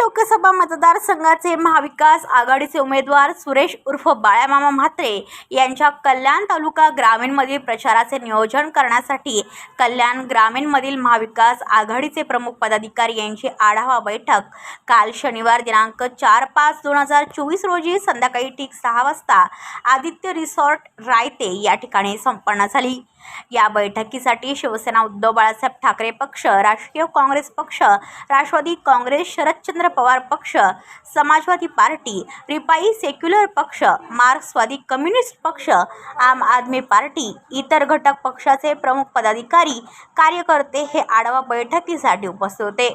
लोकसभा मतदारसंघाचे महाविकास आघाडीचे उमेदवार सुरेश उर्फ बाळ्यामामा म्हात्रे यांच्या कल्याण तालुका ग्रामीणमधील प्रचाराचे नियोजन करण्यासाठी कल्याण ग्रामीणमधील महाविकास आघाडीचे प्रमुख पदाधिकारी यांची आढावा बैठक काल शनिवार दिनांक 4/5/2024 रोजी संध्याकाळी ठीक 6 वाजता आदित्य रिसॉर्ट रायते या ठिकाणी संपन्न झाली। या बैठकीसाठी शिवसेना उद्धव बाळासाहेब ठाकरे पक्ष, राष्ट्रीय काँग्रेस पक्ष, राष्ट्रवादी काँग्रेस, शरदचंद्र पवार पक्ष, समाजवादी पार्टी, रिपाई सेक्युलर पक्ष, मार्क्सवादी कम्युनिस्ट पक्ष, आम आदमी पार्टी, इतर घटक पक्षाचे प्रमुख पदाधिकारी, कार्यकर्ते हे आढावा बैठकीसाठी उपस्थित होते।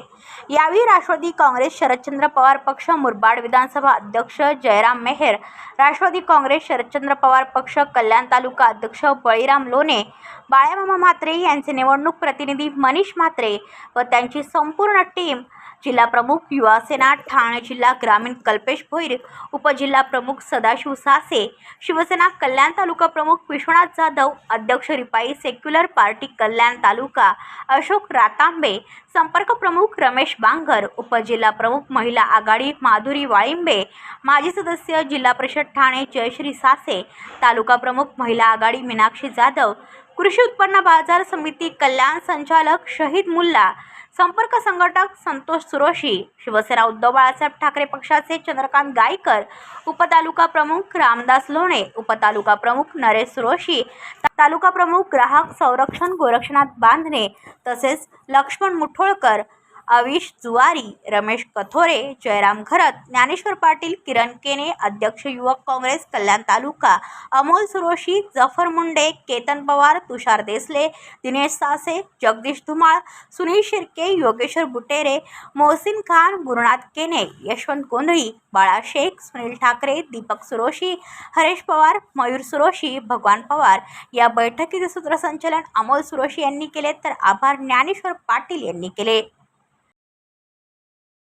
यावेळी राष्ट्रवादी काँग्रेस, शरदचंद्र पवार पक्ष, मुरबाड विधानसभा अध्यक्ष जयराम मेहर, राष्ट्रवादी काँग्रेस, शरदचंद्र पवार पक्ष, कल्याण तालुका अध्यक्ष बळीराम लोणे, बाळ्यामामा म्हात्रे यांचे निवडणूक प्रतिनिधी मनीष म्हात्रे व त्यांची संपूर्ण टीम, जिल्हा प्रमुख युवा सेना ठाणे जिल्हा ग्रामीण कल्पेश भोईर, उपजिल्हा प्रमुख सदाशिव सासे, शिवसेना कल्याण तालुका प्रमुख विश्वनाथ जाधव, अध्यक्ष रिपाई सेक्युलर पार्टी कल्याण तालुका अशोक रातांबे, संपर्क प्रमुख रमेश बांगर, उपजिल्हा प्रमुख महिला आघाडी माधुरी वाळिंबे, माजी सदस्य जिल्हा परिषद ठाणे जयश्री सासे, तालुका प्रमुख महिला आघाडी मीनाक्षी जाधव, कृषी उत्पन्न बाजार समिती कल्याण संचालक शहीद मुल्ला, संपर्क संघटक संतोष सुरोशी, शिवसेना उद्धव बाळासाहेब ठाकरे पक्षाचे चंद्रकांत गायकर, उपतालुका प्रमुख रामदास लोणे, उपतालुका प्रमुख नरेश सुरोशी, तालुका प्रमुख ग्राहक संरक्षण गोरक्षनाथ बांधणे तसेच लक्ष्मण मुठोळकर, अविश जुवारी, रमेश कथोरे, जयराम घरत, ज्ञानेश्वर पाटील, किरण केने, अध्यक्ष युवक काँग्रेस कल्याण तालुका अमोल सुरोशी, जफर मुंडे, केतन पवार, तुषार देसले, दिनेश सासे, जगदीश धुमाळ, सुनील शिर्के, योगेश्वर बुटेरे, मोहसिन खान, गुरुनाथ केने, यशवंत गोंधळी, बाळा शेख, सुनील ठाकरे, दीपक सुरोशी, हरेश पवार, मयूर सुरोशी, भगवान पवार या बैठकीचे सूत्रसंचालन अमोल सुरोशी यांनी केले तर आभार ज्ञानेश्वर पाटील यांनी केले।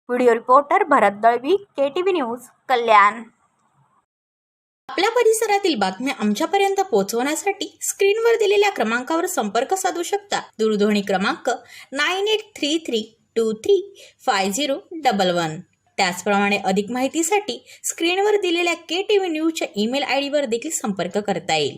व्हिडिओ रिपोर्टर भरत दळवी, KTV न्यूज, कल्याण। आपल्या परिसरातील बातम्या आमच्यापर्यंत पोहोचवण्यासाठी स्क्रीनवर दिलेल्या क्रमांकावर संपर्क साधू शकता। दूरध्वनी क्रमांक 9833235011। त्याचप्रमाणे अधिक माहितीसाठी स्क्रीनवर दिलेल्या KTV न्यूजच्या ईमेल ID वर देखील संपर्क करता येईल।